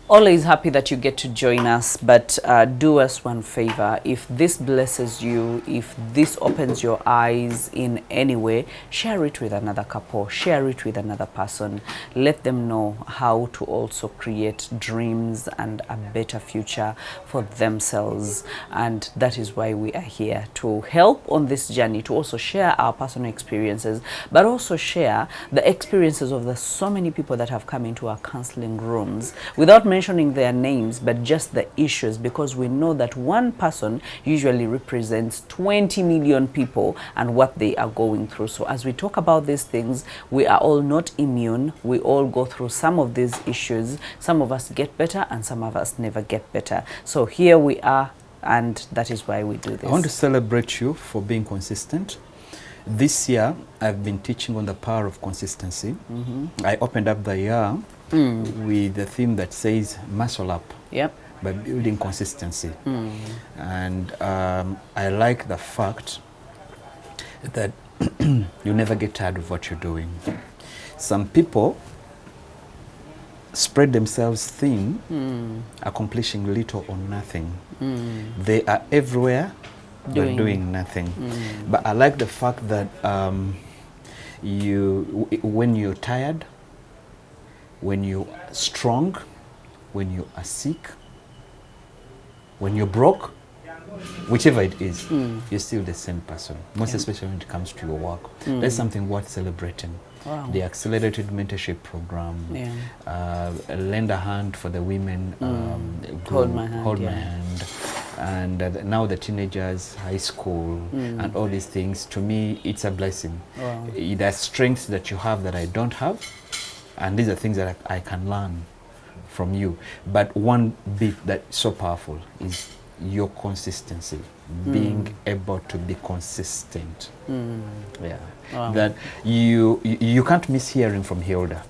Always happy that you get to join us, but do us one favor. If this blesses you, if this opens your eyes in any way, share it with another couple, share it with another person. Let them know how to also create dreams and a better future for themselves. And that is why we are here, to help on this journey, to also share our personal experiences, but also share the experiences of the so many people that have come into our counseling rooms, without mentioning their names, but just the issues, because we know that one person usually represents 20 million people and what they are going through. So as we talk about these things, we are all not immune. We all go through some of these issues. Some of us get better and some of us never get better. So here we are, and that is why we do this. I want to celebrate you for being consistent. This year, I've been teaching on the power of consistency. I opened up the year with the theme that says muscle up by building consistency. And I like the fact that you never get tired of what you're doing. Some people spread themselves thin, accomplishing little or nothing. They are everywhere, but doing nothing. But I like the fact that when you're tired, when you're strong, when you are sick, when you're broke, whichever it is, you're still the same person, most especially when it comes to your work. That's something worth celebrating. Wow. The accelerated mentorship program, lend a hand for the women, hold my hand, hold my hand, and now the teenagers, high school, and all these things. To me, it's a blessing. Wow. There's strengths that you have that I don't have, and these are things that I can learn from you. But one bit that's so powerful is your consistency, being able to be consistent. Wow. That you can't miss hearing from Hilda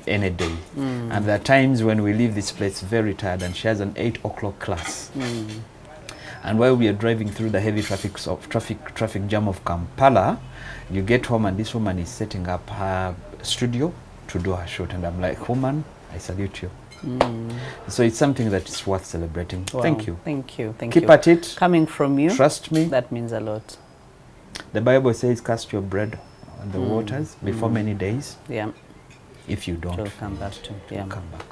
any day. And there are times when we leave this place very tired, and she has an 8 o'clock class. And while we are driving through the heavy traffic jam of Kampala, you get home and this woman is setting up her studio to do her shoot, and I'm like, woman, I salute you. So it's something that is worth celebrating. Wow. Thank you. Thank you. Thank you. Keep at it. Coming from you, Trust me. that means a lot. The Bible says, cast your bread on the waters before many days. Yeah. If you don't, She'll come back to come back.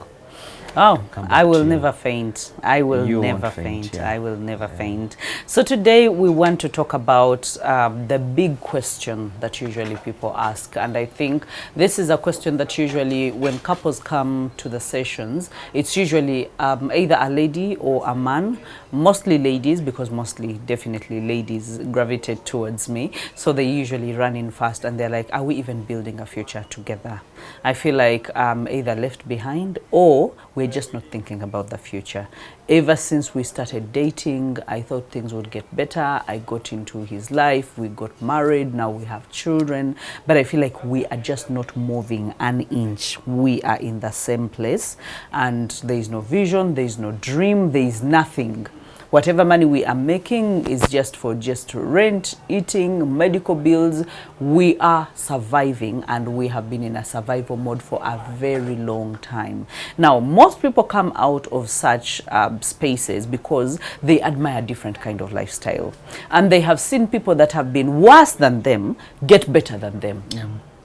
Oh, Come back I will to you. never faint. I will You never won't faint, yeah. I will never faint. So today we want to talk about the big question that usually people ask. And I think this is a question that usually when couples come to the sessions, it's usually either a lady or a man, mostly ladies, because mostly definitely ladies gravitate towards me. So they usually run in fast and they're like, are we even building a future together? I feel like I'm either left behind or we're just not thinking about the future. Ever since we started dating, I thought things would get better. I got into his life, we got married, now we have children, but I feel like we are just not moving an inch. We are in the same place and there is no vision, there is no dream, there is nothing. Whatever money we are making is just for rent, eating, medical bills. We are surviving, and we have been in a survival mode for a very long time. Now, most people come out of such spaces because they admire a different kind of lifestyle. And they have seen people that have been worse than them get better than them.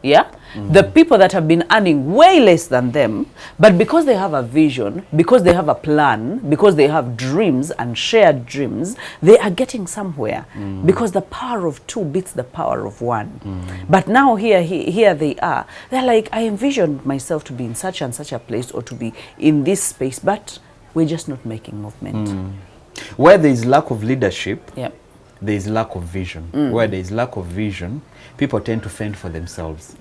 The people that have been earning way less than them, but because they have a vision, because they have a plan, because they have dreams and shared dreams, they are getting somewhere. Because the power of two beats the power of one. But now here they are. They're like, I envisioned myself to be in such and such a place or to be in this space, but we're just not making movement. Where there is lack of leadership, there is lack of vision. Where there is lack of vision, people tend to fend for themselves.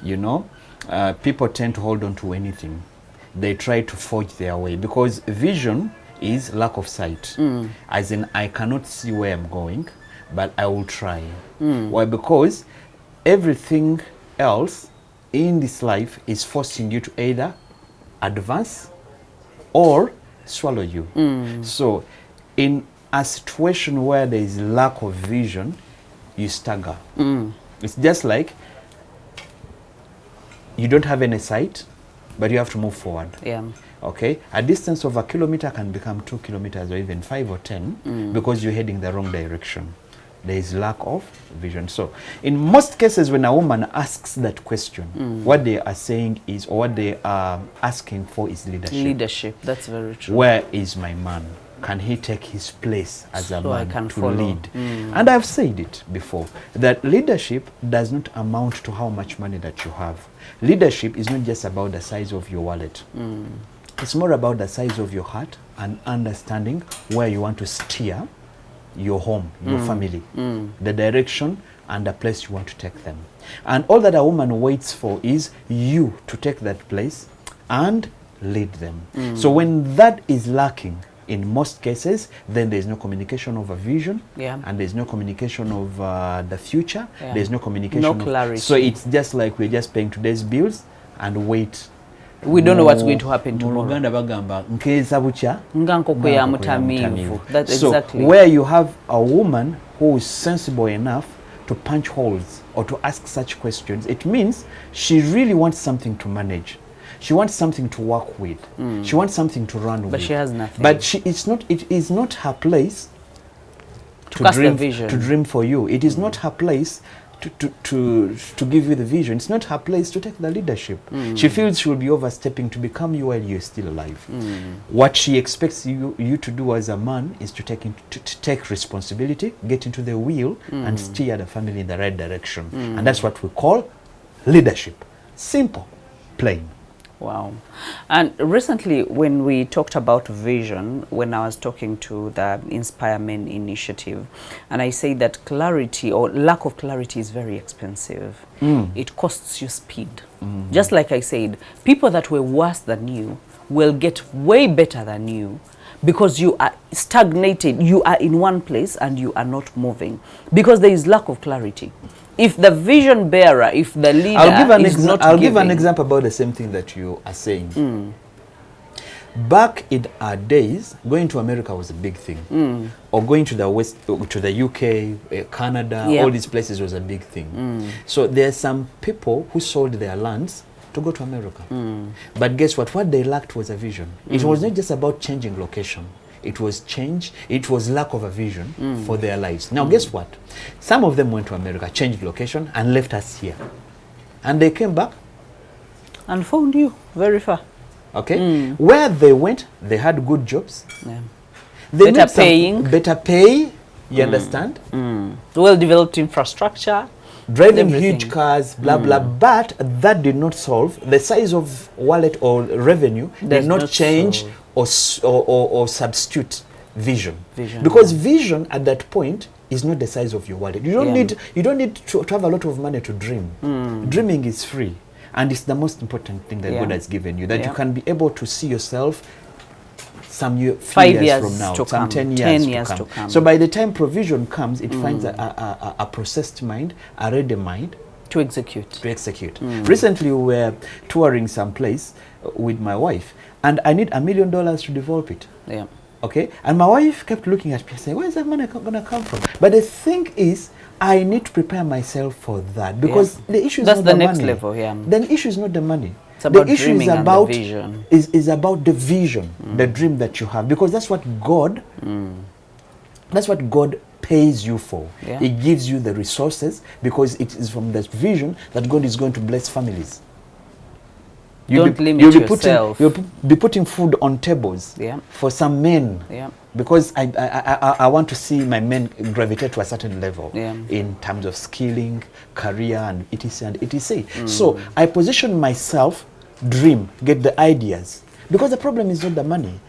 You know, people tend to hold on to anything. They try to forge their way because vision is lack of sight. As in, I cannot see where I'm going, but I will try. Why? Because everything else in this life is forcing you to either advance or swallow you. So in a situation where there is lack of vision, you stagger. It's just like you don't have any sight, but you have to move forward. Okay, a distance of 1 kilometer can become 2 kilometers or even 5 or 10 because you're heading the wrong direction. There is lack of vision. So in most cases when a woman asks that question, what they are saying is, or what they are asking for is leadership. Leadership, that's very true. Where is my man? Can he take his place as a man to follow. lead? And I've said it before, that leadership does not amount to how much money that you have. Leadership is not just about the size of your wallet. It's more about the size of your heart and understanding where you want to steer your home, your family, the direction and the place you want to take them. And all that a woman waits for is you to take that place and lead them. So when that is lacking, in most cases, then there's no communication of a vision, and there's no communication of the future, there's no communication. No clarity. So it's just like we're just paying today's bills and wait. We don't know what's going to happen tomorrow. That's so exactly. Where you have a woman who is sensible enough to punch holes or to ask such questions, it means she really wants something to manage. She wants something to work with. She wants something to run with. But she has nothing. But it is not her place to cast the vision. To dream for you. It is not her place to give you the vision. It's not her place to take the leadership. She feels she will be overstepping to become you while you're still alive. What she expects you to do as a man is to take responsibility, get into the wheel, and steer the family in the right direction. And that's what we call leadership. Simple, plain. Wow. And recently when we talked about vision, when I was talking to the Inspire Men initiative, and I say that clarity or lack of clarity is very expensive. It costs you speed. Just like I said, people that were worse than you will get way better than you because you are stagnated. You are in one place and you are not moving because there is lack of clarity. If the vision bearer, if the leader I'll give an example about the same thing that you are saying. Back in our days, going to America was a big thing. Or going to the West, to the UK, Canada, all these places was a big thing. So there are some people who sold their lands to go to America. But guess what? What they lacked was a vision. It was not just about changing location. It was lack of a vision for their lives. Now guess what? Some of them went to America, changed location and left us here. And they came back. And found you very far. Okay? Where they went, they had good jobs. They better paying. Better pay, you understand? Well-developed infrastructure. Driving huge cars, blah, blah. But that did not solve. The size of wallet or revenue did not change or substitute vision. Because vision at that point is not the size of your wallet. You don't need to have a lot of money to dream. Dreaming is free. And it's the most important thing that God has given you. That you can be able to see yourself some 5 years from now, some 10 years to come. So by the time provision comes, it finds a processed mind, a ready mind to execute. Recently we were touring some place with my wife, and I need $1 million to develop it. Okay, and my wife kept looking at me saying, where is that money gonna come from? But the thing is, I need to prepare myself for that, because the issue is not the money. That's the next level. The issue is not the money. The issue is about the vision. Is about the vision, the dream that you have, because that's what God pays you for. He gives you the resources, because it is from that vision that God is going to bless families. Don't limit yourself. You'll be putting food on tables for some men. Because I want to see my men gravitate to a certain level in terms of skilling, career, and etc. and etc. So I position myself, dream, get the ideas. Because the problem is not the money.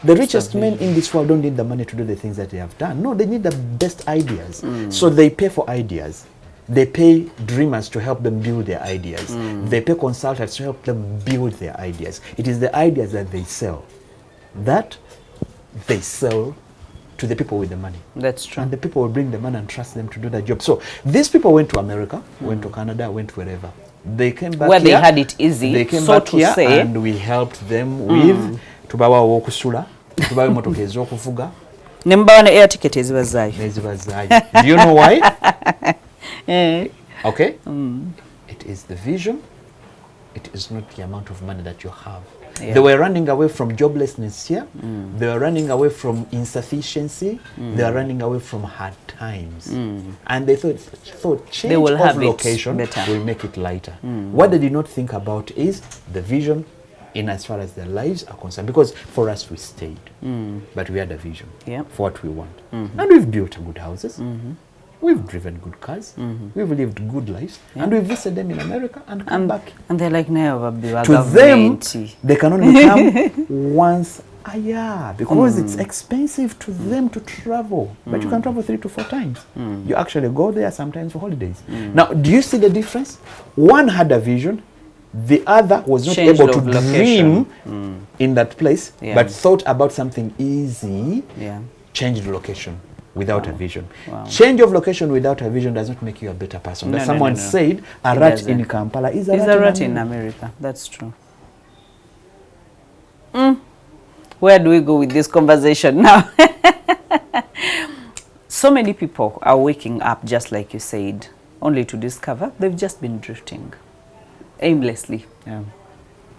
The richest men in this world don't need the money to do the things that they have done. No, they need the best ideas. So they pay for ideas. They pay dreamers to help them build their ideas. They pay consultants to help them build their ideas. It is the ideas that they sell. That they sell to the people with the money. That's true. And the people will bring the money and trust them to do the job. So these people went to America, went to Canada, went wherever. They came back where here. They had it easy. They came so back to here say, and we helped them with tubawa wokusula, tubawa motoka ezokuvuga. Nemba na air ticket ezibazayo. Do you know why? Okay? It is the vision. It is not the amount of money that you have. They were running away from joblessness here. They were running away from insufficiency. They were running away from hard times. And they thought change of location will make it lighter. What they did not think about is the vision in as far as their lives are concerned. Because for us, we stayed. But we had a vision for what we want. And we've built good houses. We've driven good cars. We've lived good lives. And we've visited them in America and come back. And they're like, never be a to them, they can only come once a year because it's expensive to them to travel. But you can travel 3 to 4 times. You actually go there sometimes for holidays. Now, do you see the difference? One had a vision. The other was not able to dream in that place, but thought about something easy, changed location without a vision. Change of location without a vision does not make you a better person. Someone said, a rat in Kampala is a rat in America. That's true. Where do we go with this conversation now? So many people are waking up, just like you said, only to discover they've just been drifting aimlessly.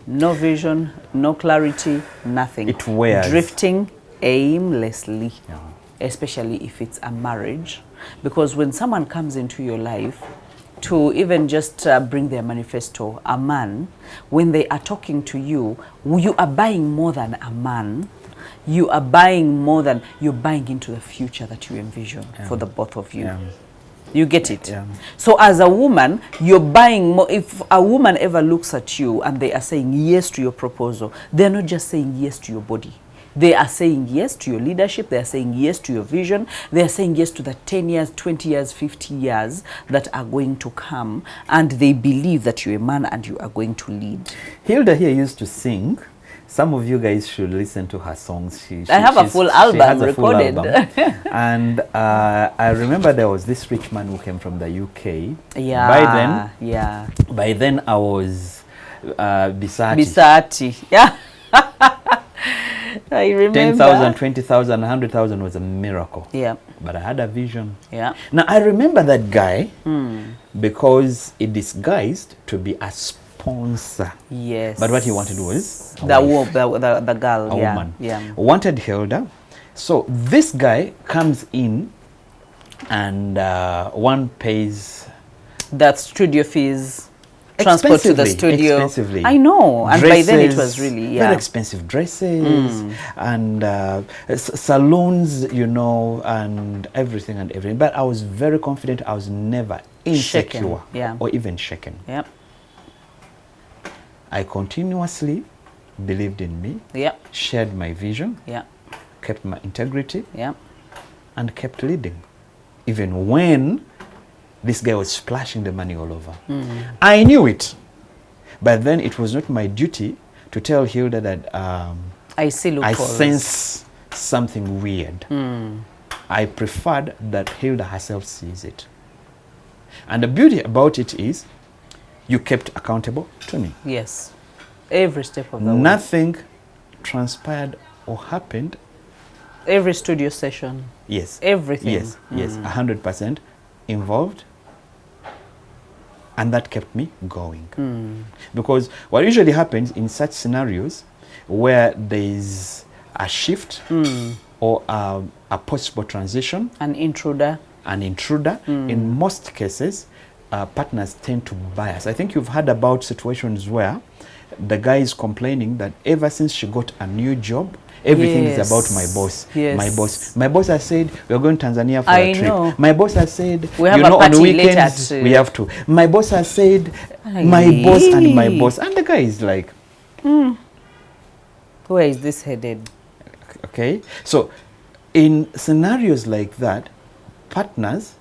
No vision, no clarity, nothing. It wears. Drifting aimlessly, especially if it's a marriage. Because when someone comes into your life to even just bring their manifesto, a man, when they are talking to you, you are buying more than a man. You are buying more than, you're buying into the future that you envision for the both of you. You get it? So as a woman, you're buying more. If a woman ever looks at you and they are saying yes to your proposal, they're not just saying yes to your body. They are saying yes to your leadership. They are saying yes to your vision. They are saying yes to the 10 years, 20 years, 50 years that are going to come. And they believe that you're a man and you are going to lead. Hilda here used to sing. Some of you guys should listen to her songs. I have a full album recorded. And I remember there was this rich man who came from the UK. By then I was Bahati. I remember. 10,000, 20,000, 100,000 was a miracle. But I had a vision. Now I remember that guy because it disguised to be a sponsor. But what he wanted was the girl, a woman. Wanted Hilda. So this guy comes in and one pays that studio fees, transport to the studio. Expensively. I know. And dresses, by then it was really very expensive dresses and saloons, you know, and everything. But I was very confident. I was never insecure or even shaken. I continuously believed in me, shared my vision, kept my integrity, and kept leading. Even when this guy was splashing the money all over. I knew it. But then it was not my duty to tell Hilda that I sense something weird. I preferred that Hilda herself sees it. And the beauty about it is, you kept accountable to me. Yes. Every step of the way. Nothing transpired or happened. Every studio session. Yes. Everything. Yes, 100% involved. And that kept me going. Because what usually happens in such scenarios where there is a shift or a possible transition. An intruder. In most cases, partners tend to bias. I think you've heard about situations where the guy is complaining that ever since she got a new job, everything is about my boss. My boss has said we're going to Tanzania for a trip. My boss has said we have on weekends we have to. My boss has said my boss and my boss. And the guy is like, where is this headed? Okay. So in scenarios like that, partners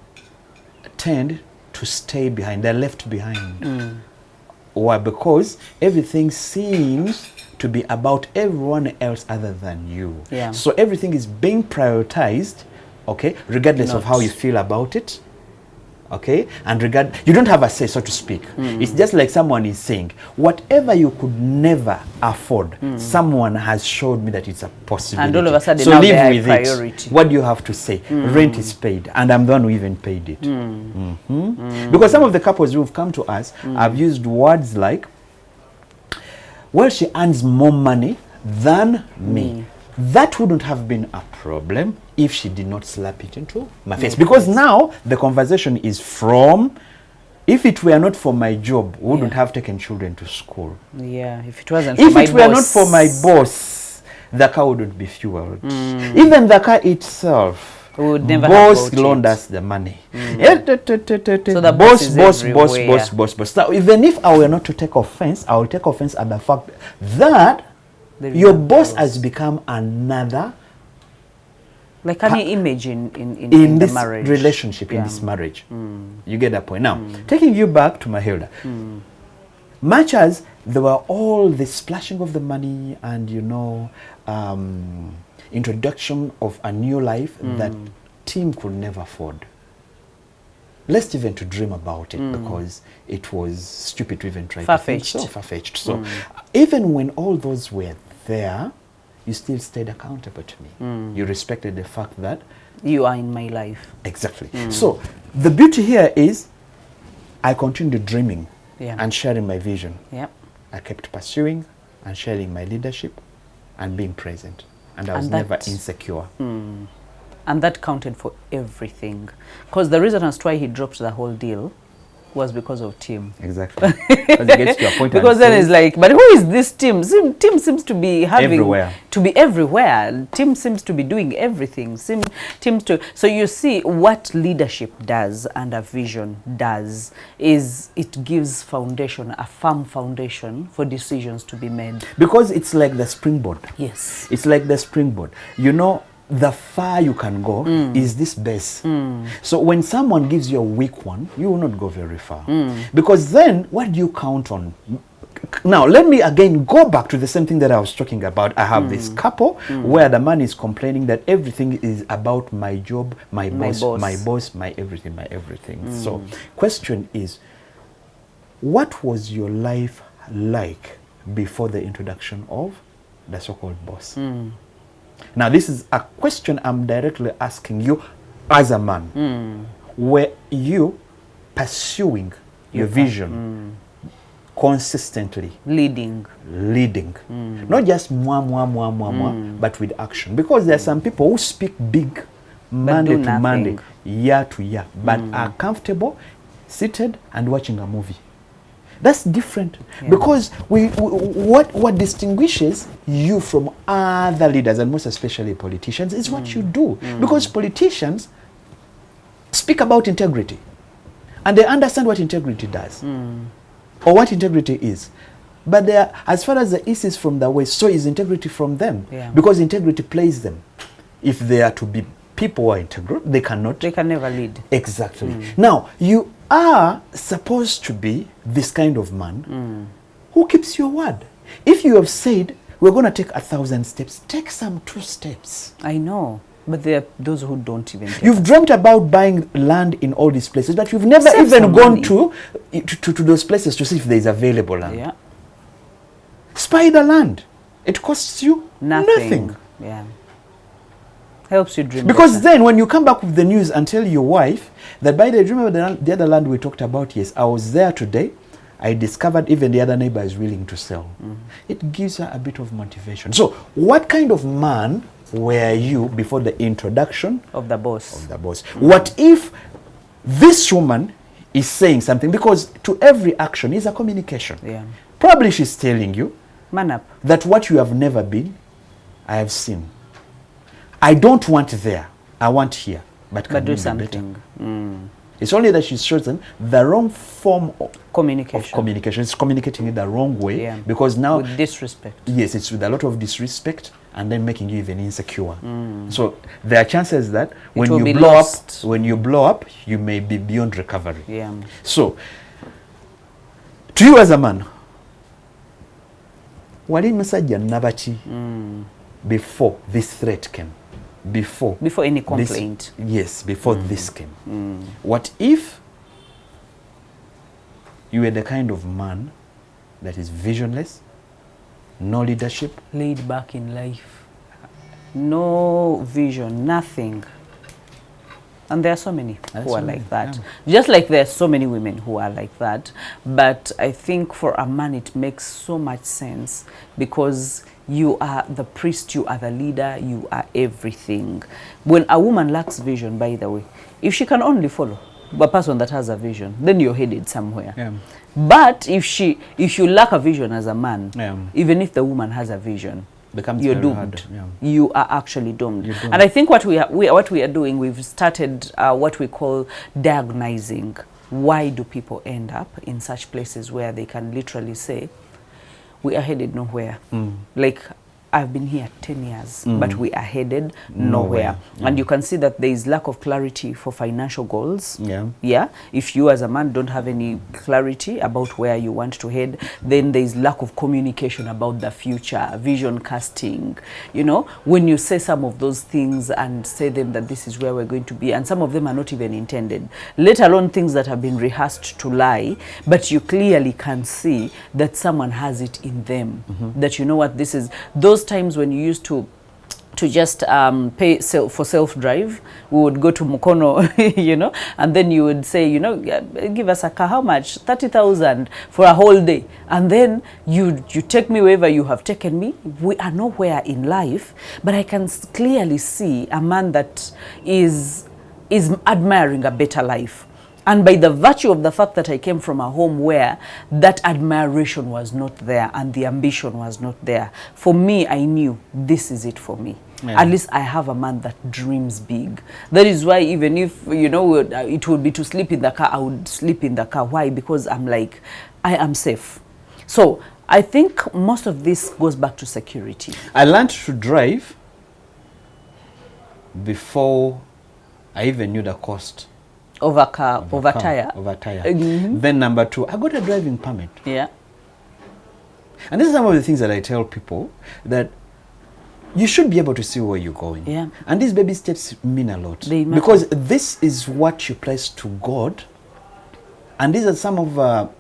tend to stay behind. They're left behind. Why? Because everything seems to be about everyone else other than you. So everything is being prioritized, okay, regardless of how you feel about it. Okay, and you don't have a say, so to speak. It's just like someone is saying, whatever you could never afford, someone has showed me that it's a possibility. And all of a sudden, so now live they with are priority. it. What do you have to say? Rent is paid, and I'm the one who even paid it. Because some of the couples who've come to us have used words like, well, she earns more money than me. That wouldn't have been a problem if she did not slap it into my face. Because now the conversation is from, if it were not for my job, we wouldn't have taken children to school. Yeah, if it wasn't if for my it were not for my boss, the car wouldn't be fueled. Even the car itself, we would never boss have loaned us the money. So the boss. Now, even if I were not to take offense, I will take offense at the fact that your boss has become another, like any image in this the marriage relationship, in this marriage. You get that point. Now, taking you back to Mahilda, much as there were all the splashing of the money and, you know, introduction of a new life that Tim could never afford. Less even to dream about it, because it was stupid to even try to think so far-fetched. So even when all those were there, you still stayed accountable to me. You respected the fact that you are in my life. Exactly. So the beauty here is I continued dreaming and sharing my vision. I kept pursuing and sharing my leadership and being present. And I was never insecure. And that counted for everything. Because the reason as to why he dropped the whole deal was because of Tim. Exactly. Because it gets to a point because then it's like, but who is this Tim? Tim seems to be having... Everywhere. To be everywhere. Tim seems to be doing everything. So you see, what leadership does and a vision does is it gives foundation, a firm foundation for decisions to be made. Because it's like the springboard. Yes. It's like the springboard. You know, the far you can go is this base. So when someone gives you a weak one, you will not go very far. Because then, what do you count on? Now, let me again go back to the same thing that I was talking about. I have this couple where the man is complaining that everything is about my job, my boss, my everything. So, question is, what was your life like before the introduction of the so-called boss? Now, this is a question I'm directly asking you as a man. Were you pursuing your vision consistently? Leading. Not just but with action. Because there are some people who speak big Monday to Monday, year to year, but are comfortable, seated and watching a movie. That's different, because what distinguishes you from other leaders, and most especially politicians, is what you do. Because politicians speak about integrity, and they understand what integrity does, or what integrity is. But they are, as far as the east is from the west, so is integrity from them, because integrity plays them. If they are to be people who are integral, they can never lead. Exactly. Now, you are supposed to be this kind of man who keeps your word. If you have said, we're going to take 1,000 steps, take some 2 steps. I know, but there are those who don't even. You've dreamt about buying land in all these places, but you've never even gone to those places to see if there is available land. Spy the land. It costs you nothing. Helps you dream. Because then when you come back with the news and tell your wife that, by the way, remember the other land we talked about? Yes, I was there today. I discovered even the other neighbor is willing to sell. It gives her a bit of motivation. So what kind of man were you before the introduction of the boss? What if this woman is saying something? Because to every action is a communication. Probably she's telling you, man up, that what you have never been, I have seen. I don't want there, I want here. But do something. It's only that she's chosen the wrong form of communication. It's communicating it the wrong way, because now with disrespect. Yes, it's with a lot of disrespect, and then making you even insecure. So there are chances that when you blow up, you may be beyond recovery. So to you as a man, wali musajja nabaki before this threat came? Before any complaint. Before this came. What if you were the kind of man that is visionless, no leadership, laid back in life, no vision, nothing? And there are so many who are like that. Just like there are so many women who are like that. But I think for a man it makes so much sense, because you are the priest, you are the leader, you are everything. When a woman lacks vision, by the way, if she can only follow a person that has a vision, then you're headed somewhere. Yeah. But if you lack a vision as a man, even if the woman has a vision, you're doomed. Yeah. You are actually doomed. And I think what we are doing, we've started what we call diagnosing. Why do people end up in such places where they can literally say, we are headed nowhere? Like, I've been here 10 years, but we are headed nowhere. And you can see that there is lack of clarity for financial goals. Yeah. If you as a man don't have any clarity about where you want to head, then there is lack of communication about the future, vision casting. You know, when you say some of those things and say them that this is where we're going to be, and some of them are not even intended, let alone things that have been rehearsed to lie, but you clearly can see that someone has it in them, that, you know what, this is those times when you used to just pay for self-drive. We would go to Mukono, you know, and then you would say, you know, give us a car, how much? 30,000 for a whole day. And then you take me wherever you have taken me. We are nowhere in life, but I can clearly see a man that is admiring a better life. And by the virtue of the fact that I came from a home where that admiration was not there and the ambition was not there, for me, I knew this is it for me. At least I have a man that dreams big. That is why even if, you know, it would be to sleep in the car, I would sleep in the car. Why? Because I'm like, I am safe. So I think most of this goes back to security. I learned to drive before I even knew the cost. Over tire. Then number 2, I got a driving permit. Yeah. And this is some of the things that I tell people, that you should be able to see where you're going. Yeah. And these baby steps mean a lot. They matter. Because this is what you place to God. And these are some of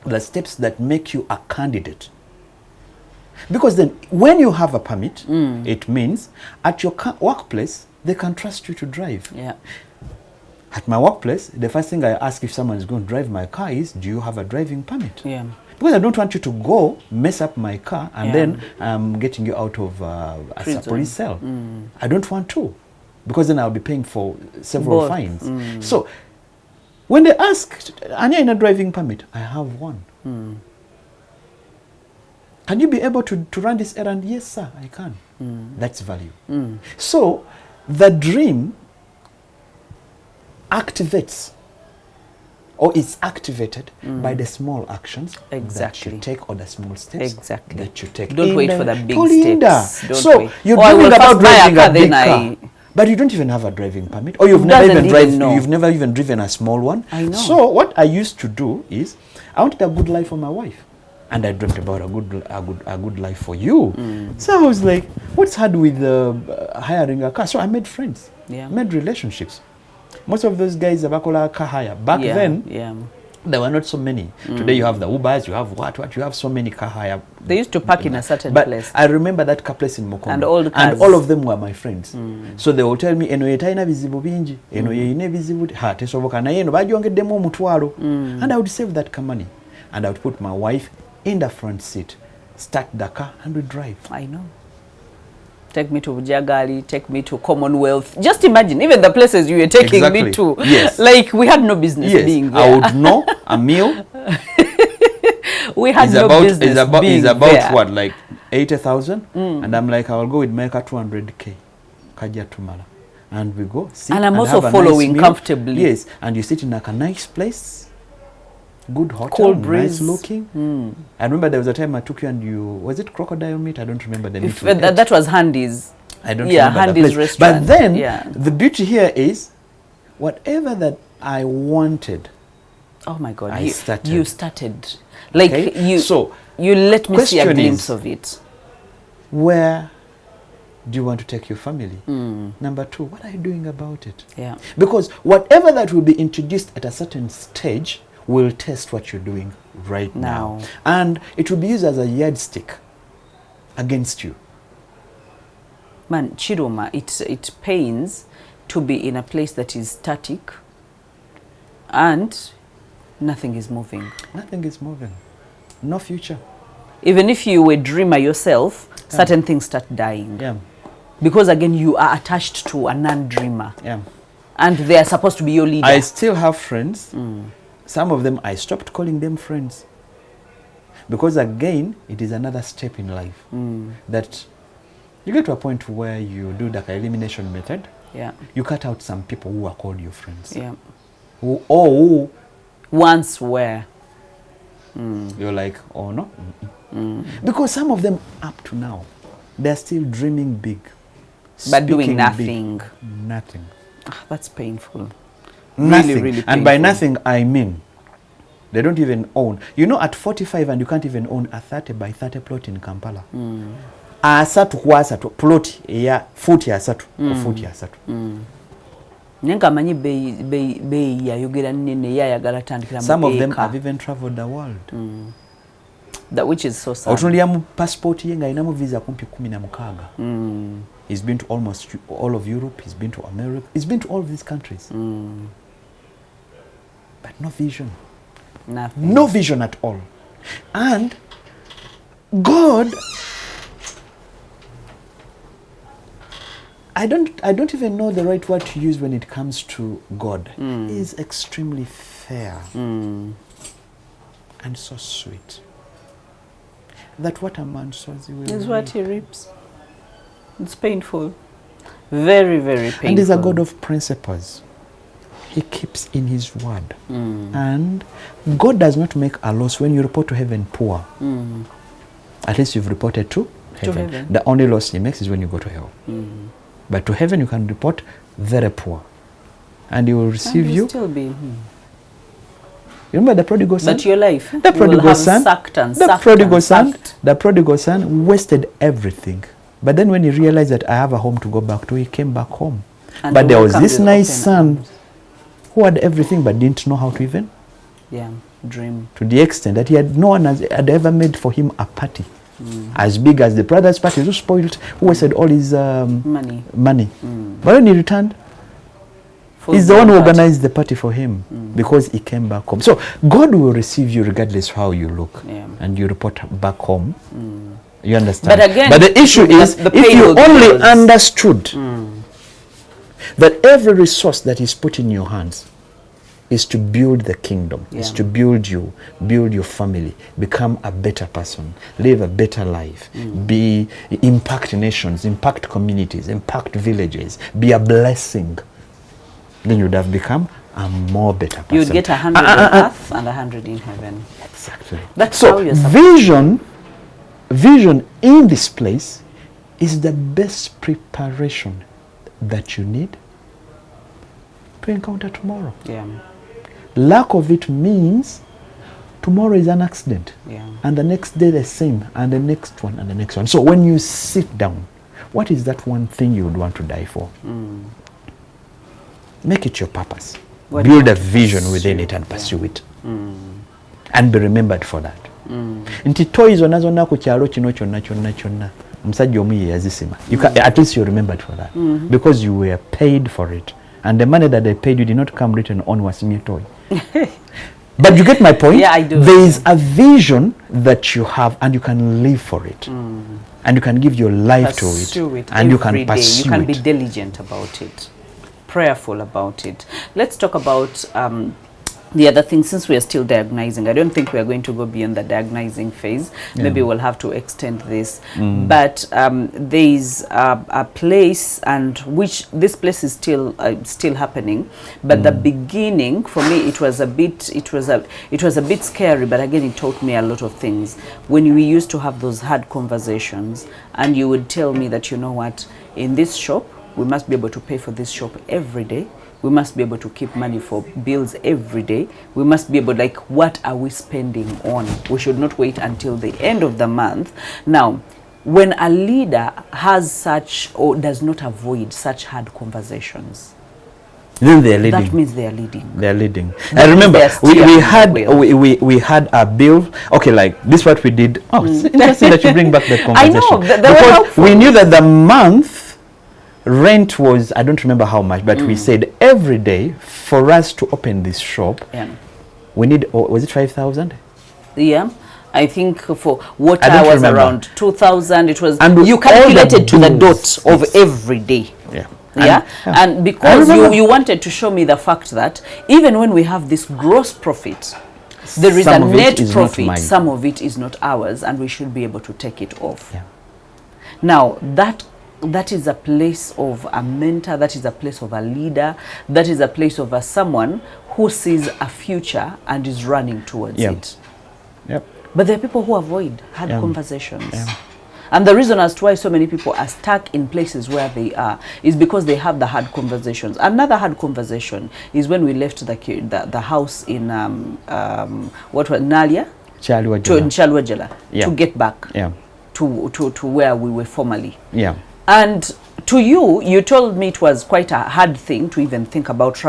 the steps that make you a candidate. Because then when you have a permit, it means at your workplace, they can trust you to drive. Yeah. At my workplace, the first thing I ask if someone is going to drive my car is, do you have a driving permit? Yeah. Because I don't want you to go mess up my car and then I'm getting you out of a police cell. I don't want to, because then I'll be paying for several fines. So when they ask, are you in a driving permit? I have one. Can you be able to run this errand? Yes, sir, I can. That's value. So the dream activates, or is activated by the small actions that you take, or the small steps that you take. Don't wait for the big steps. So you're dreaming about driving a big car, but you don't even have a driving permit, or you've never even driven a small one. I know. So what I used to do is, I wanted a good life for my wife, and I dreamt about a good life for you. So I was like, what's hard with hiring a car? So I made friends, made relationships. Most of those guys are car hire. Back then, there were not so many. Today you have the Ubers, you have what, you have so many car hire. They used to park in a certain place. I remember that car place in Mokono. And all of them were my friends. So they will tell me, eno yetaina vizibu bingi, eno yeine vizibu, ha, tesoboka na yeno, bagyongedemu omutwalo. And I would save that car money. And I would put my wife in the front seat, start the car, and we drive. I know. Take me to Bujagali, take me to Commonwealth. Just imagine, even the places you were taking me to. Yes. Like, we had no business being there. I would know a meal. We had no business being there. It's about what, like 80,000? And I'm like, I will go with my car 200K. Kaja Tumala. And we go, sit, and I'm also following comfortably. Yes, and you sit in like a nice place. Good hotel, cold breeze, nice looking. I remember there was a time I took you and you, was it crocodile meat? I don't remember the meat. That was Handy's. I don't remember Handy's restaurant. But then the beauty here is, whatever that I wanted, oh my God, you started. Like you let me see a glimpse of it. Where do you want to take your family? Number 2, what are you doing about it? Yeah. Because whatever that will be introduced at a certain stage will test what you're doing right now. And it will be used as a yardstick against you. Man, Chiroma, it pains to be in a place that is static and nothing is moving. Nothing is moving. No future. Even if you were a dreamer yourself, certain things start dying. Yeah. Because again, you are attached to a non-dreamer. Yeah. And they are supposed to be your leader. I still have friends. Some of them, I stopped calling them friends. Because again, it is another step in life. That you get to a point where you do the elimination method. Yeah. You cut out some people who are called your friends. Yeah. Who once were. You're like, oh no. Because some of them up to now, they're still dreaming big. But doing nothing. Big. Nothing. That's painful. Nothing. Really, really painful. And by nothing, I mean, they don't even own. You know, at 45 and you can't even own a 30 by 30 plot in Kampala. Asatu kwa asatu plot ya futi asatu futi asatu. Nenga manyi bei ya yogera nene ya yagala tandikira mu. Some of them have even traveled the world. That which is so sad. Otunulia mu passport yenga inamu visa kumpi 16. He's been to almost all of Europe. He's been to America. He's been to all of these countries. But no vision. Nothing. No vision at all. And God, I don't even know the right word to use when it comes to God. He is extremely fair and so sweet. That what a man sows, he will is what he reaps. It's painful. Very, very painful. And he's a God of principles. He keeps in his word. And God does not make a loss when you report to heaven poor. At least you've reported to heaven. The only loss he makes is when you go to hell. But to heaven you can report very poor. And he will receive and you. Still be. You remember the prodigal son? But your life. The prodigal son. The prodigal son wasted everything. But then when he realized that I have a home to go back to, he came back home. And but there was this nice son who had everything but didn't know how to even dream. To the extent that no one had ever made for him a party. As big as the brother's party, who spoiled, who wasted all his money. But when he returned, he's the one who organized the party for him because he came back home. So God will receive you regardless how you look, and you report back home. You understand? But again, the issue is, if you only understood that every resource that is put in your hands is to build the kingdom, is to build you, build your family, become a better person, live a better life, impact nations, impact communities, impact villages, be a blessing, then you would have become a more better person. You would get 100 on earth and 100 in heaven. Exactly. That's so how you're vision in this place is the best preparation that you need to encounter tomorrow. Lack of it means tomorrow is an accident, and the next day the same, and the next one, and the next one. So when you sit down, what is that one thing you would want to die for? Make it your purpose. Build a vision within it and pursue it, and be remembered for that. Nti toys onazo ku kyalo kino kyonna omusajja omu ye yazisima. At least you're remembered for that, because you were paid for it, and the money that they paid you did not come written on wasimye toy. But you get my point? Yeah, I do. There is a vision that you have, and you can live for it, and you can give your life to it, and you can pursue it. You can be diligent about it, prayerful about it. Let's talk about the other thing, since we are still diagnosing. I don't think we are going to go beyond the diagnosing phase. Maybe we'll have to extend this. But there is a place, and which this place is still happening. But the beginning, for me, it was a bit scary. But again, it taught me a lot of things. When we used to have those hard conversations, and you would tell me that, you know what, in this shop, we must be able to pay for this shop every day. We must be able to keep money for bills every day. We must be able, like, what are we spending on? We should not wait until the end of the month. Now, when a leader has such, or does not avoid such hard conversations, then they are leading. That means they are leading. They are leading. I remember we had a bill. Okay, like this, what we did. Oh, it's interesting that you bring back that conversation. I know. Because we knew that the month rent was, I don't remember how much, but we said every day for us to open this shop, we need, was it 5,000? Yeah. I think for water was remember. around 2,000. It was, And you calculated to the dot of every day. Yeah. And because you wanted to show me the fact that even when we have this gross profit, there is a net profit, some of it is not ours, and we should be able to take it off. Now, that is a place of a mentor, that is a place of a leader, that is a place of someone who sees a future and is running towards it. But there are people who avoid hard conversations. And the reason as to why so many people are stuck in places where they are is because they have the hard conversations. Another hard conversation is when we left the house in what was Nalia? Chalwajela. To get back to where we were formerly. And to you, you told me it was quite a hard thing to even think about,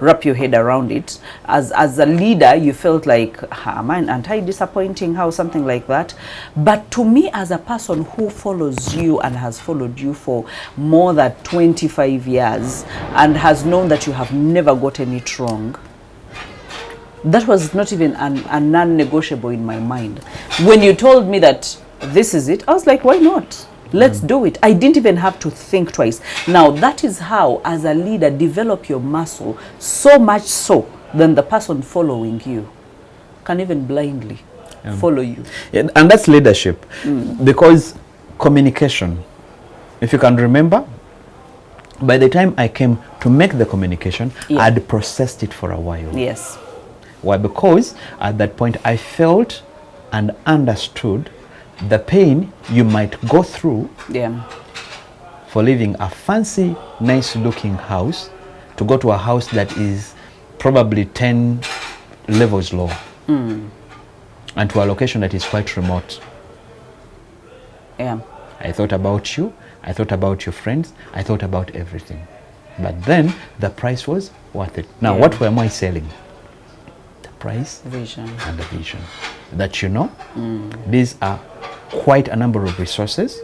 wrap your head around it. As a leader, you felt like, man, aren't I disappointing how, something like that. But to me, as a person who follows you and has followed you for more than 25 years and has known that you have never gotten it wrong, that was not even a non-negotiable in my mind. When you told me that this is it, I was like, why not? Let's do it. I didn't even have to think twice. Now, that is how, as a leader, develop your muscle, so much so than the person following you can even blindly follow you. And that's leadership. Because communication, if you can remember, by the time I came to make the communication, I'd processed it for a while. Why? Because at that point, I felt and understood the pain you might go through for leaving a fancy, nice looking house to go to a house that is probably 10 levels low and to a location that is quite remote. I thought about you, I thought about your friends, I thought about everything. But then the price was worth it. Now, what am I selling? The price vision. And the vision. That these are quite a number of resources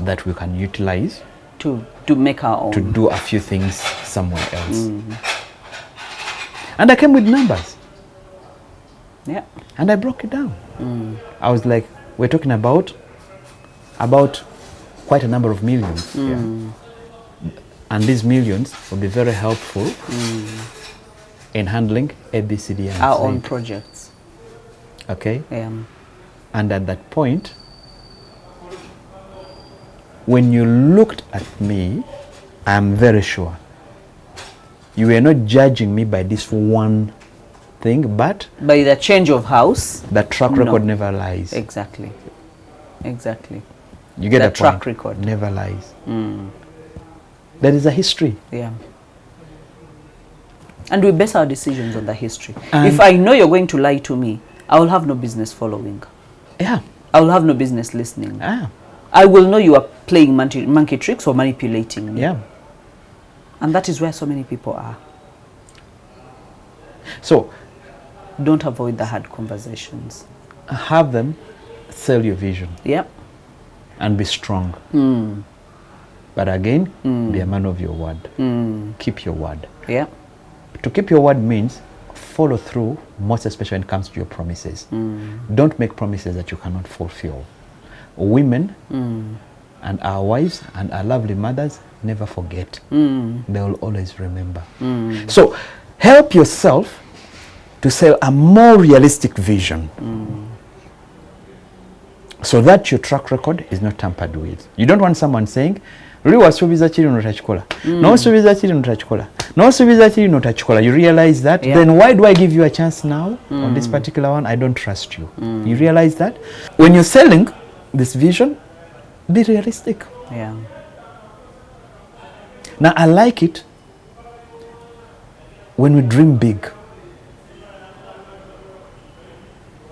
that we can utilize to make our own, to do a few things somewhere else. And I came with numbers. And I broke it down. I was like, we're talking about quite a number of millions. And these millions will be very helpful in handling ABCD and our own projects. And at that point, when you looked at me, I'm very sure you were not judging me by this one thing, but by the change of house. The track record never lies. Exactly. You get the track record never lies. There is a history. And we base our decisions on the history. If I know you're going to lie to me, I will have no business following. I will have no business listening. I will know you are playing monkey tricks or manipulating me. And that is where so many people are. So, don't avoid the hard conversations. Have them sell your vision. And be strong. But again, be a man of your word. Keep your word. To keep your word means follow through, most especially when it comes to your promises. Don't make promises that you cannot fulfill. Women and our wives and our lovely mothers never forget. They will always remember. So help yourself to sell a more realistic vision so that your track record is not tampered with. You don't want someone saying, you realize that, then why do I give you a chance now on this particular one? I don't trust you. You realize that? When you're selling this vision, be realistic. Now, I like it when we dream big.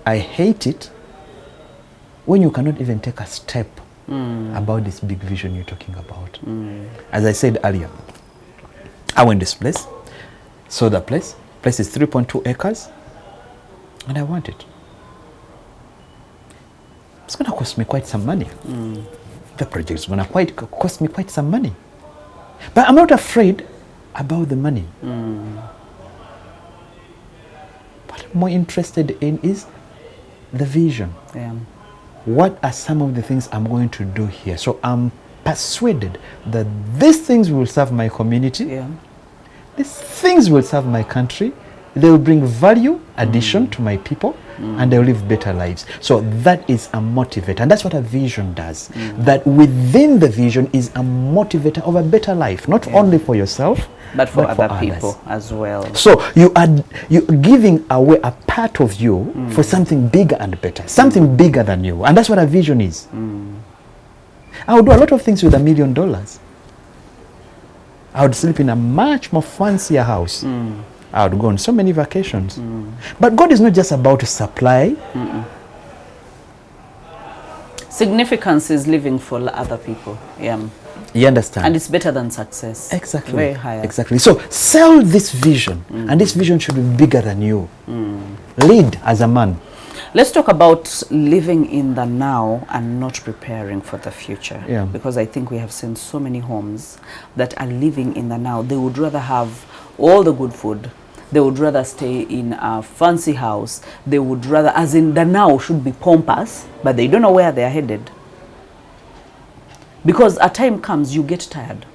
I hate it when you cannot even take a step about this big vision you're talking about. As I said earlier, I went this place, saw the place. Place is 3.2 acres, and I want it. It's going to cost me quite some money. the project's going to cost me quite some money. But I'm not afraid about the money. What I'm more interested in is the vision. Yeah. What are some of the things I'm going to do here? So I'm persuaded that these things will serve my community. Yeah. These things will serve my country. They will bring value, addition to my people, and they will live better lives. So that is a motivator. And that's what a vision does. That within the vision is a motivator of a better life, not only for yourself, but for other others. people as well. So you're giving away a part of you for something bigger and better, something bigger than you. And that's what a vision is. I would do a lot of things with $1 million. I would sleep in a much more fancier house. I would go on so many vacations. But God is not just about supply. Significance is living for other people. Yeah. You understand? And it's better than success. Exactly. Very higher. Exactly. So sell this vision, and this vision should be bigger than you. Lead as a man. Let's talk about living in the now and not preparing for the future. Yeah. Because I think we have seen so many homes that are living in the now. They would rather have all the good food. They would rather stay in a fancy house. They would rather, as in the now should be pompous, but they don't know where they are headed. Because a time comes you get tired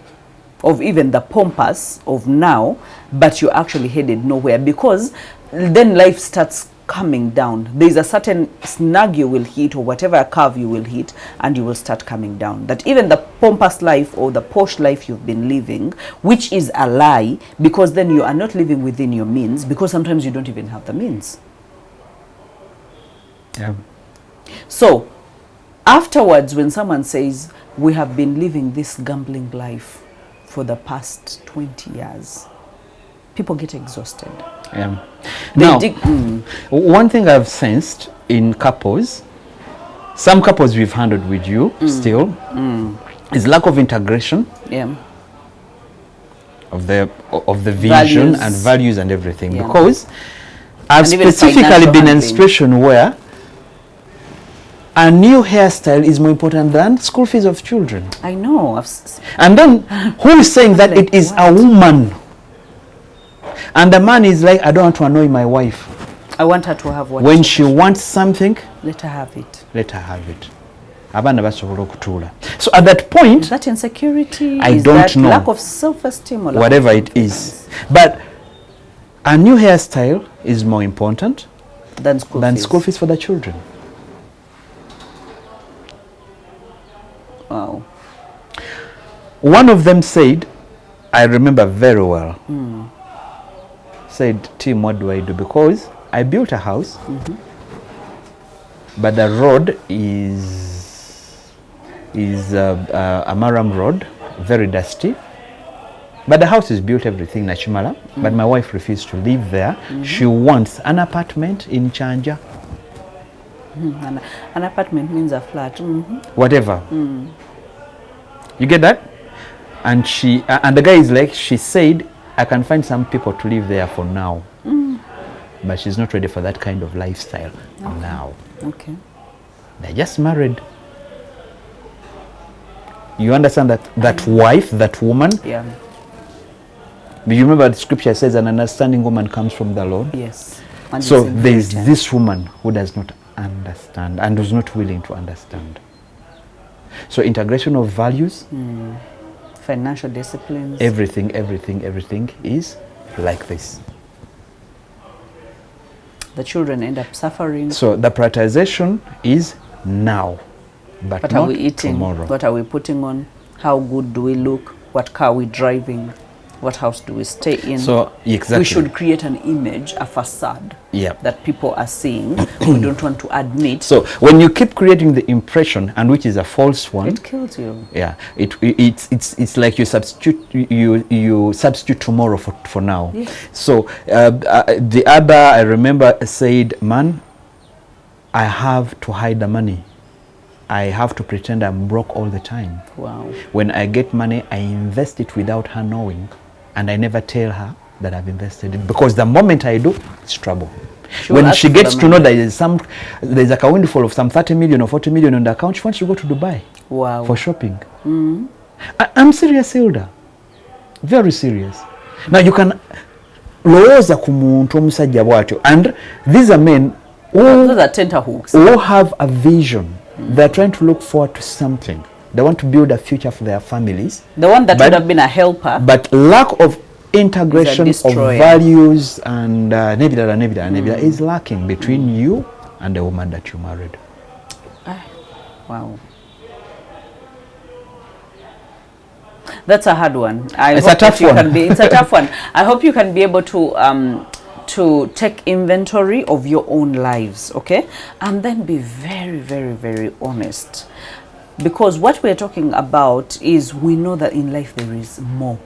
of even the pompous of now, but you're actually headed nowhere, because then life starts coming down. There's a certain snag you will hit, or whatever curve you will hit, and you will start coming down. That even the pompous life or the posh life you've been living, which is a lie, because then you are not living within your means, because sometimes you don't even have the means. Yeah. So afterwards, when someone says, we have been living this gambling life for the past 20 years, people get exhausted. Yeah. Now, one thing I've sensed in couples, some couples we've handled with you still, is lack of integration. Yeah. Of the vision Values. and values and everything. Yeah. Because I've And even specifically financial been in a handling. situation where a new hairstyle is more important than school fees of children. I know. And then who is saying that Like it is what? a woman? And the man is like, I don't want to annoy my wife. I want her to have what When she wants something, let her have it. let her have it. Abaana basobola okutuula. So at that point, Is that insecurity? I Is don't that know. lack of self-esteem or lack whatever of it is. But a new hairstyle is more important than school than fees? school fees for the children. Wow. One of them said, I remember very well, said, Tim, what do I do? Because I built a house, but the road is a Maram road, very dusty. But the house is built, everything, Nachimala. But my wife refused to live there. She wants an apartment in Chanja. An apartment means a flat. Whatever. You get that? And she and the guy is like, she said, I can find some people to live there for now. But she's not ready for that kind of lifestyle now. Okay. They're just married. You understand that wife, that woman? Yeah. You remember the scripture says an understanding woman comes from the Lord? Yes. And So it's there is important. this woman who does not understand and is not willing to understand. So integration of values, Financial disciplines. everything is like this. The children end up suffering. So the prioritization is now, but What not are we eating? tomorrow. What are we putting on? How good do we look? What car are we driving? What house do we stay in? So exactly. We should create an image, a facade Yeah. that people are seeing. We don't want to admit. So when you keep creating the impression, and which is a false one, It kills you. yeah, it's like you substitute tomorrow for now. Yes. So the other, I remember, said, man, I have to hide the money. I have to pretend I'm broke all the time. Wow. When I get money, I invest it without her knowing, and I never tell her that I've invested it, because the moment I do, it's trouble. She will When ask she for gets the to know money. there's like a windfall of some 30 million or 40 million on the account, she wants to go to Dubai. Wow. for shopping. I'm serious, Hilda. Very serious. Now you can lowooza ku muntu omusajja bwatyo, and these are men those are tenterhooks who have a vision. They're trying to look forward to something. They want to build a future for their families. The one that would have been a helper, but lack of integration of values and nebida is lacking between you and the woman that you married. Wow. That's a hard one. It's a tough one. It's a tough one. I hope you can be able to take inventory of your own lives, okay? And then be very, very, very honest. Because what we're talking about is, we know that in life there is more.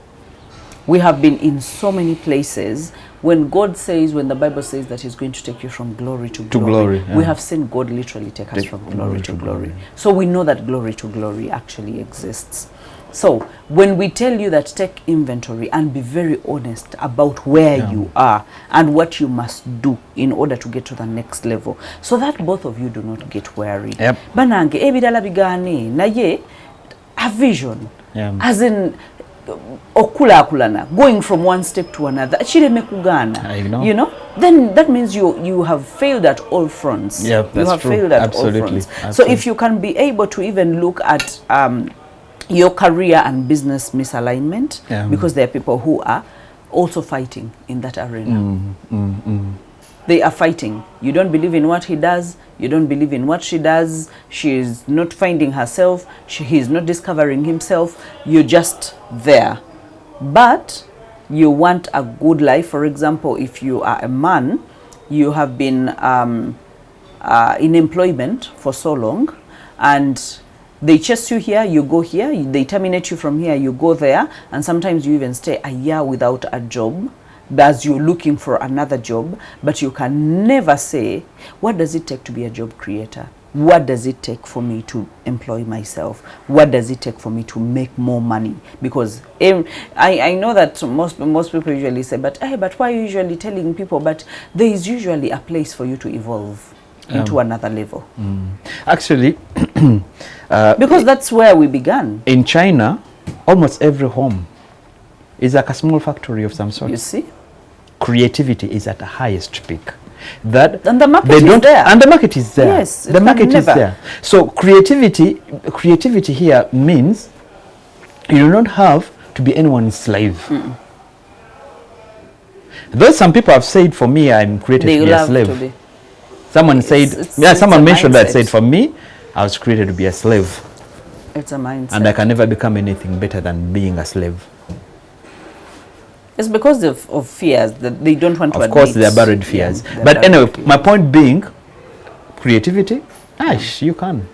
We have been in so many places. When God says, when the Bible says that He's going to take you from glory to glory, we have seen God literally take us from glory to glory. So we know that glory to glory actually exists. So when we tell you that take inventory and be very honest about where you are and what you must do in order to get to the next level, so that both of you do not get worried. Banange ebidala bigane naye a vision, as in okulakulana, going from one step to another. You know, then that means you have failed at all fronts. Yeah, that's you have true. failed at all fronts. So if you can be able to even look at your career and business misalignment, because there are people who are also fighting in that arena. They are fighting. You don't believe in what he does. You don't believe in what she does. She is not finding herself. He is not discovering himself. You're just there. But you want a good life. For example, if you are a man, you have been in employment for so long, and they chase you here, you go here, they terminate you from here, you go there, and sometimes you even stay a year without a job as you're looking for another job, but you can never say, what does it take to be a job creator? What does it take for me to employ myself? What does it take for me to make more money? Because I know that most people usually say, but why are you usually telling people? But there is usually a place for you to evolve into another level. Actually, because that's where we began. In China, almost every home is like a small factory of some sort. You see? Creativity is at the highest peak. And the market is there. And the market is there. Yes, the market is there. So creativity here means you do not have to be anyone's slave. Though some people have said, for me, I'm created to be a slave. Someone said, someone mentioned that, said, for me, I was created to be a slave. It's a mindset. And I can never become anything better than being a slave. It's because of fears that they don't want to admit. Of course, they are buried fears. Yeah, but anyway, my point being, creativity, you can.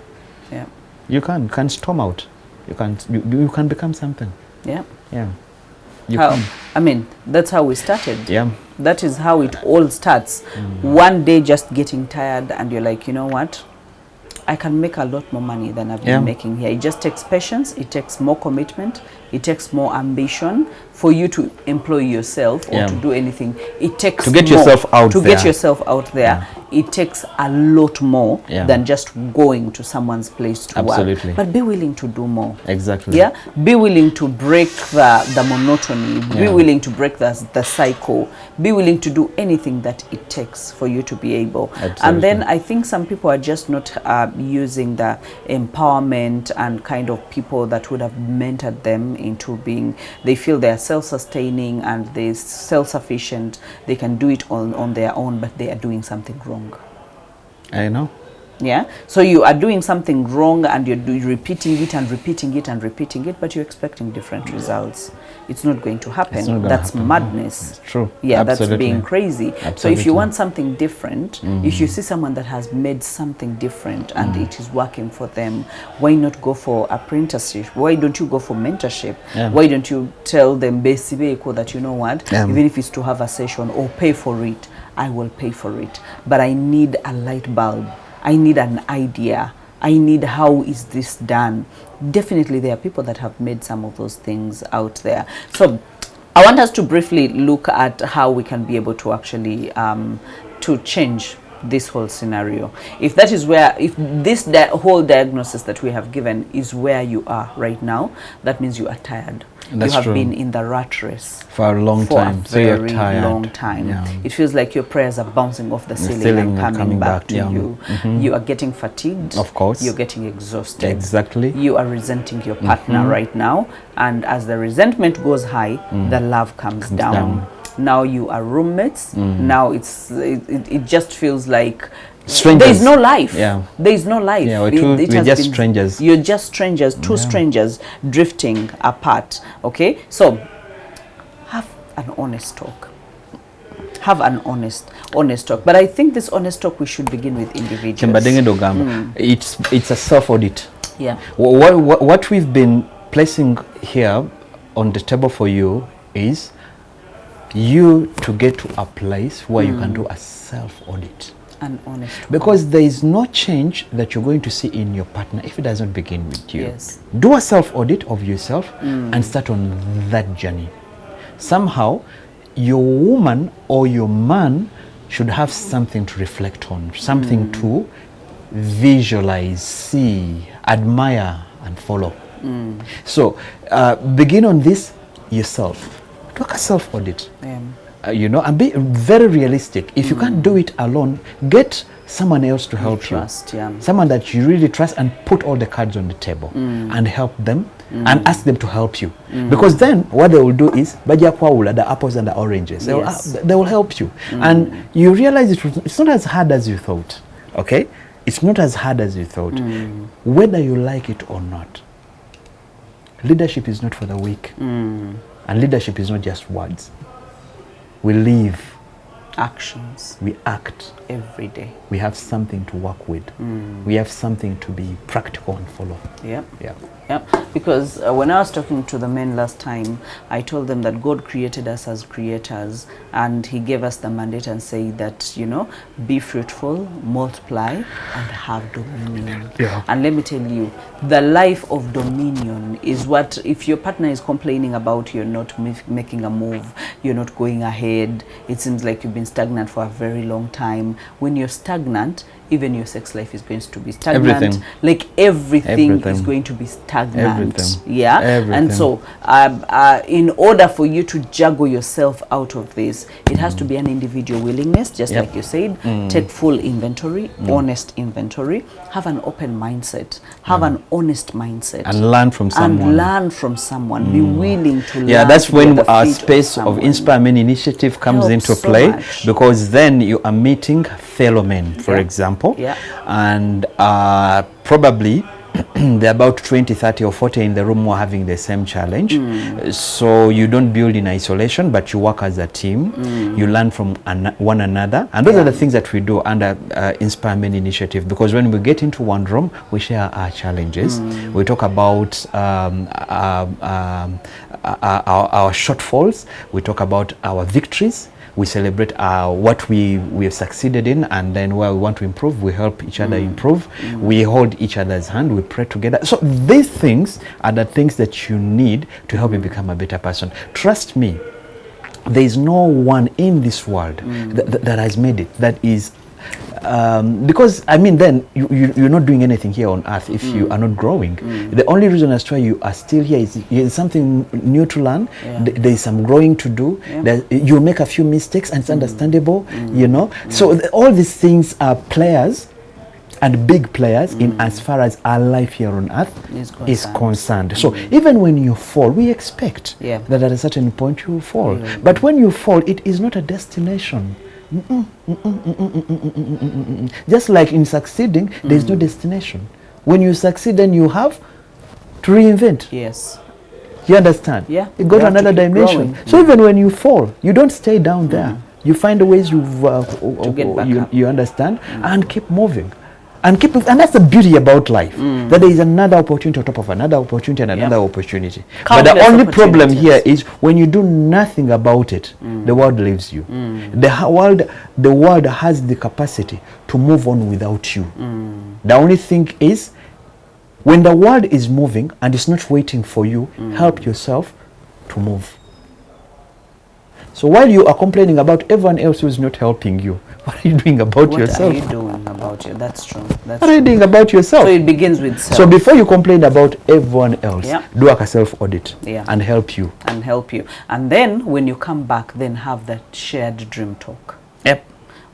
Yeah. You can storm out. You can become something. Yeah. Yeah. I mean, that's how we started. Yeah. That is how it all starts. One day just getting tired and you're like, you know what? I can make a lot more money than I've been making here. It just takes patience. It takes more commitment. It takes more ambition for you to employ yourself or to do anything. It takes to get yourself out to there. get yourself out there. It takes a lot more than just going to someone's place to work. But be willing to do more. Exactly. Yeah. Be willing to break the monotony. Be willing to break the cycle. Be willing to do anything that it takes for you to be able. And then I think some people are just not using the empowerment and kind of people that would have mentored them into being, they feel they are self-sustaining and they're self-sufficient, they can do it on their own, but they are doing something wrong. I know. Yeah, so you are doing something wrong and you're repeating it and repeating it and repeating it, but you're expecting different results. It's not going to happen. That's madness. It's true. Yeah, Absolutely. That's being crazy. Absolutely. So if you want something different, if you see someone that has made something different and it is working for them, why not go for apprenticeship? Why don't you go for mentorship? Why don't you tell them basically that, you know what, even if it's to have a session or pay for it, I will pay for it. But I need a light bulb. I need an idea. I need, how is this done? Definitely there are people that have made some of those things out there. So I want us to briefly look at how we can be able to actually to change this whole scenario. If that is where, if this whole diagnosis that we have given is where you are right now, that means you are tired. That's you have true. been in the rat race for a long time. For a very long time. Yeah. It feels like your prayers are bouncing off the ceiling and coming back to you. You are getting fatigued. Of course. You're getting exhausted. Exactly. You are resenting your partner right now. And as the resentment goes high, the love comes down. Now you are roommates. Now it just feels like strangers. There is no life. Yeah. There is no life. Yeah, we're just strangers. You're just strangers, two strangers drifting apart. Okay? So have an honest talk. Have an honest talk. But I think this honest talk we should begin with individuals. It's a self-audit. Yeah. What we've been placing here on the table for you is you to get to a place where you can do a self-audit. An honest because there is no change that you're going to see in your partner if it doesn't begin with you. Yes. Do a self-audit of yourself and start on that journey. Somehow, your woman or your man should have something to reflect on, something to visualize, see, admire, and follow. So, begin on this yourself. Do a self-audit. You know, and be very realistic. If you can't do it alone, get someone else to help you. Someone that you really trust, and put all the cards on the table and help them and ask them to help you. Because then what they will do is the apples and the oranges. They will help you. And you realize it's not as hard as you thought. Okay? It's not as hard as you thought. Whether you like it or not. Leadership is not for the weak. And leadership is not just words. We live. Actions. We act. Every day. We have something to work with. We have something to be practical and follow. Yeah. Because when I was talking to the men last time, I told them that God created us as creators, and He gave us the mandate and say that, you know, be fruitful, multiply, and have dominion. And let me tell you, the life of dominion is what, if your partner is complaining about you're not making a move, you're not going ahead, it seems like you've been stagnant for a very long time. When you're stagnant, even your sex life is going to be stagnant. Everything is going to be stagnant. And so in order for you to juggle yourself out of this, it has to be an individual willingness, just like you said. Take full inventory, honest inventory, have an open mindset, have an honest mindset, and learn from someone. Be willing to learn. That's when our space of Inspire Men initiative comes into play, because then you are meeting fellow men, for example. And probably there are about 20, 30 or 40 in the room who are having the same challenge. So you don't build in isolation, but you work as a team. You learn from one another. And those are the things that we do under Inspire Men initiative, because when we get into one room, we share our challenges. We talk about our shortfalls. We talk about our victories. We celebrate what we have succeeded in, and then where we want to improve, we help each other improve. We hold each other's hand, we pray together. So these things are the things that you need to help you become a better person. Trust me, there is no one in this world that has made it, that is because I mean, then you're not doing anything here on earth if you are not growing. The only reason as to why you are still here is something new to learn. There is some growing to do. You make a few mistakes, and it's understandable, you know. So all these things are players, and big players in as far as our life here on earth is concerned. So even when you fall, we expect that at a certain point you will fall. But when you fall, it is not a destination. Just like in succeeding, there is no destination. When you succeed, then you have to reinvent. You understand? You go to another dimension. So even when you fall, you don't stay down there. You find ways to get back up. You understand? And keep moving. And that's the beauty about life, that there is another opportunity on top of another opportunity and another opportunity. But the only problem here is when you do nothing about it, the world leaves you. The world has the capacity to move on without you. The only thing is, when the world is moving and it's not waiting for you, help yourself to move. So while you are complaining about everyone else who is not helping you, What are you doing about yourself? What are you doing about you? That's true. What are you doing about yourself? So it begins with self. So before you complain about everyone else, do like a self-audit and help you. And then when you come back, then have that shared dream talk. Yep.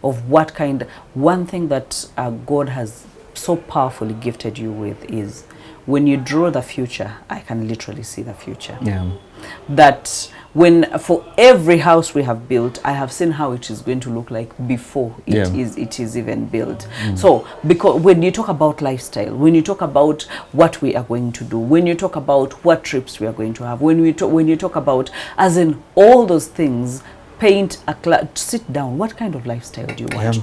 Of what kind, one thing that God has so powerfully gifted you with is when you draw the future, I can literally see the future. Yeah. That when for every house we have built, I have seen how it is going to look like before it is even built. So because when you talk about lifestyle, when you talk about what we are going to do, when you talk about what trips we are going to have, when you talk about, as in all those things, paint a sit down, what kind of lifestyle do you want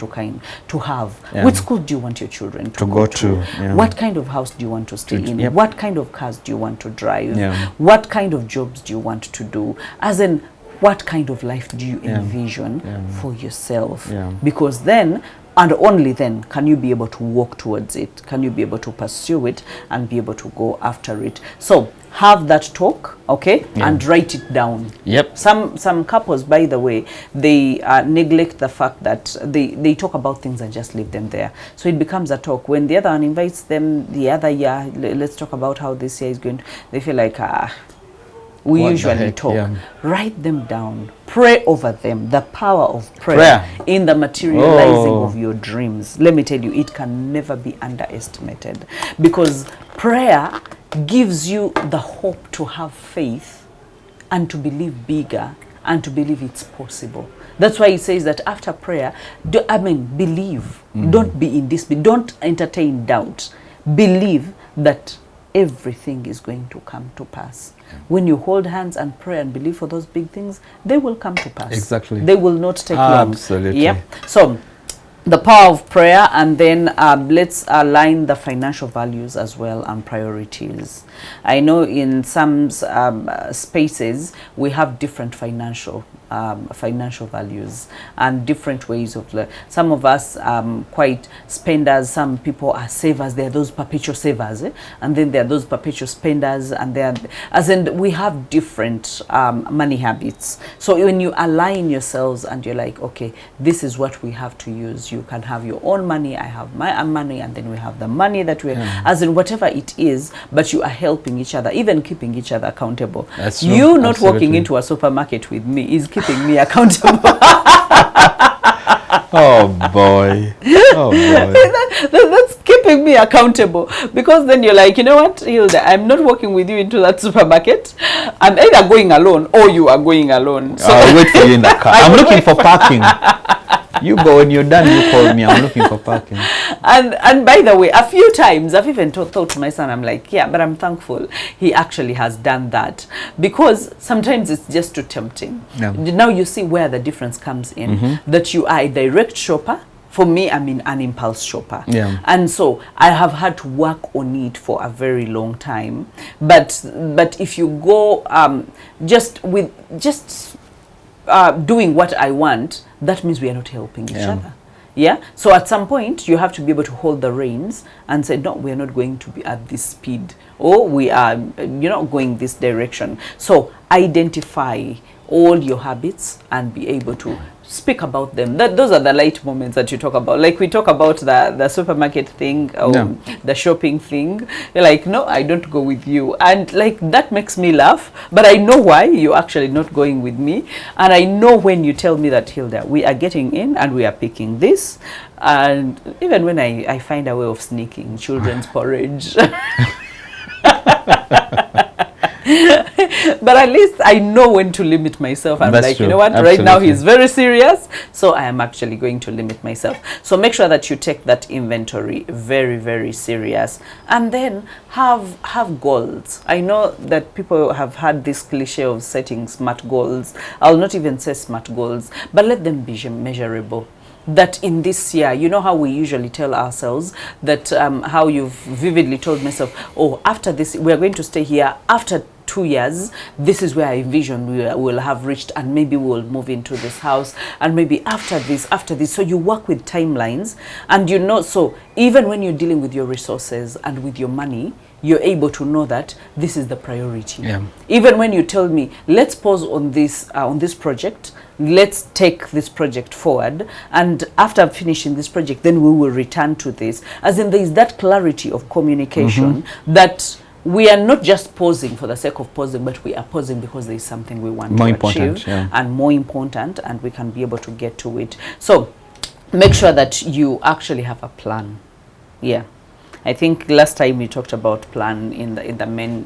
to have? Which school do you want your children to go to? What kind of house do you want to stay in? What kind of cars do you want to drive? What kind of jobs do you want to do? As in, what kind of life do you envision for yourself? Because then, and only then, can you be able to walk towards it, can you be able to pursue it and be able to go after it. So have that talk, and write it down. Some couples, by the way, they neglect the fact that they talk about things and just leave them there. So it becomes a talk. When the other one invites them the other year, let's talk about how this year is going to, they feel like, we usually talk. Write them down. Pray over them. The power of prayer in the materializing of your dreams. Let me tell you, it can never be underestimated. Because prayer gives you the hope to have faith and to believe bigger and to believe it's possible. That's why it says that after prayer, believe. Don't be in disbelief. Don't entertain doubt. Believe that everything is going to come to pass. When you hold hands and pray and believe for those big things, they will come to pass. Exactly. They will not take long. Absolutely. So the power of prayer, and then let's align the financial values as well and priorities. I know in some spaces we have different financial values and different ways of life. Some of us quite spenders, some people are savers. There are those perpetual savers, and then there are those perpetual spenders, and there, as in, we have different money habits. So when you align yourselves and you're like, okay, this is what we have to use. You can have your own money, I have my own money, and then we have the money that we as in whatever it is, but you are helping each other, even keeping each other accountable. That's true. You not walking into a supermarket with me is keeping me accountable. Oh boy. That's keeping me accountable, because then you're like, you know what, Hilda, I'm not walking with you into that supermarket. I'm either going alone or you are going alone. So I'll wait for you in the car. I'm looking for parking. You go, when you're done, you call me. I'm looking for parking. And by the way, a few times I've even thought to my son, I'm like, yeah, but I'm thankful he actually has done that, because sometimes it's just too tempting. Now you see where the difference comes in, that you are a direct shopper. For me, I'm an impulse shopper. And so I have had to work on it for a very long time. But if you go doing what I want, that means we are not helping each other. So at some point you have to be able to hold the reins and say, no, we are not going to be at this speed, or we are going this direction. So identify all your habits and be able to speak about them. Those are the light moments that you talk about. Like we talk about the supermarket thing, the shopping thing. You're like, no, I don't go with you. And like that makes me laugh, but I know why you're actually not going with me. And I know when you tell me that, Hilda, we are getting in and we are picking this. And even when I find a way of sneaking children's porridge. But at least I know when to limit myself. I'm like, you know what, right now he's very serious, so I am actually going to limit myself. So make sure that you take that inventory very, very serious, and then have goals. I know that people have had this cliche of setting smart goals. I'll not even say smart goals, but let them be measurable. That in this year, you know how we usually tell ourselves that how you've vividly told myself, oh, after this we are going to stay here, after 2 years this is where I envision we will have reached, and maybe we'll move into this house, and maybe after this. So you work with timelines, and so even when you're dealing with your resources and with your money, you're able to know that this is the priority. Yeah. Even when you tell me, let's pause on this project, let's take this project forward, and after finishing this project, then we will return to this. As in, there is that clarity of communication that we are not just pausing for the sake of pausing, but we are pausing because there is something we want to achieve, and more important, and we can be able to get to it. So make sure that you actually have a plan. Yeah. I think last time we talked about plan in the men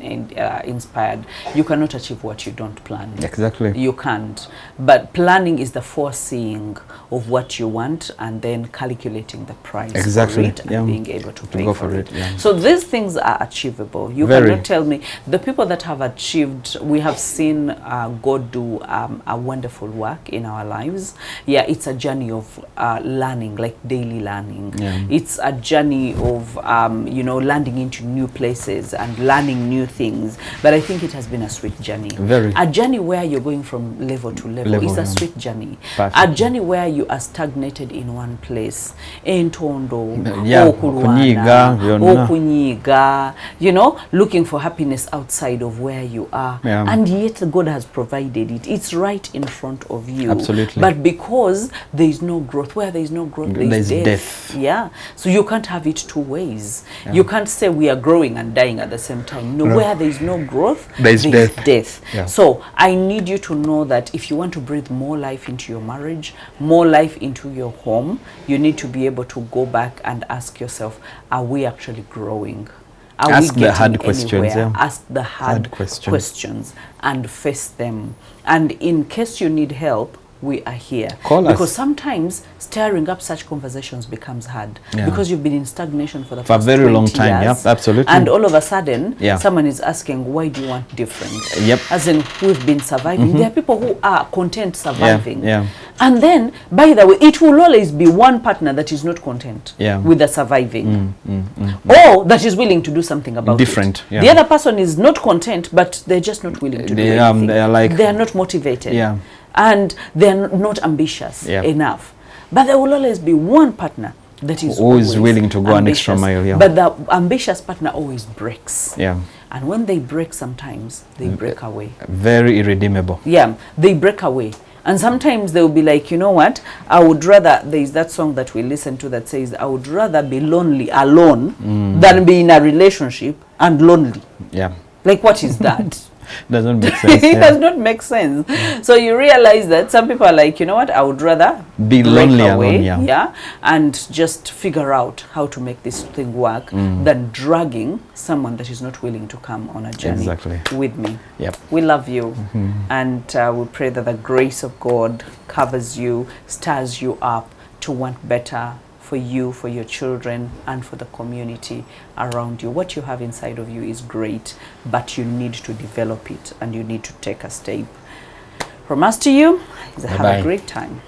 inspired. You cannot achieve what you don't plan. Exactly. You can't. But planning is the foreseeing of what you want and then calculating the price for it and being able to pay for it. Yeah. So these things are achievable. You cannot tell me the people that have achieved. We have seen God do a wonderful work in our lives. Yeah, it's a journey of learning, like daily learning. Yeah. It's a journey of you know, landing into new places and learning new things. But I think it has been a sweet journey. A journey where you're going from level to level. It's a sweet journey. Perfect. A journey where you are stagnated in one place. Entondo, Kunyiga, you know, looking for happiness outside of where you are. Yeah. And yet God has provided it. It's right in front of you. Absolutely. But because there is no growth, where there is no growth, there is death. Yeah. So you can't have it two ways. Yeah. You can't say we are growing and dying at the same time. No, where there is no growth, there is death. Yeah. So I need you to know that if you want to breathe more life into your marriage, more life into your home, you need to be able to go back and ask yourself, are we actually growing? Ask the hard questions. Yeah. Ask the hard questions and face them. And in case you need help, we are here. Call us. Because sometimes stirring up such conversations becomes hard. Yeah. Because you've been in stagnation for the past a very long time. Years, yep, absolutely. And all of a sudden, someone is asking, why do you want different? Yep. As in, we've been surviving. There are people who are content surviving. Yeah. And then, by the way, it will always be one partner that is not content with the surviving. Or that is willing to do something about it. Yeah. The other person is not content, but they're just not willing to do anything. They are not motivated. Yeah. And they're not ambitious enough. But there will always be one partner that is always willing to go an extra mile. Yeah. But the ambitious partner always breaks. Yeah. And when they break, sometimes they break away. Very irredeemable. Yeah, they break away. And sometimes they will be like, you know what, I would rather, there is that song that we listen to that says, I would rather be lonely alone than be in a relationship and lonely. Yeah. Like, what is that? Doesn't make sense. It does not make sense. So you realize that some people are like, you know what, I would rather be lonely alone, and just figure out how to make this thing work than dragging someone that is not willing to come on a journey with me. Yep. We love you, and we pray that the grace of God covers you, stirs you up to want better for you, for your children, and for the community around you. What you have inside of you is great, but you need to develop it and you need to take a step. From us to you, have a great time.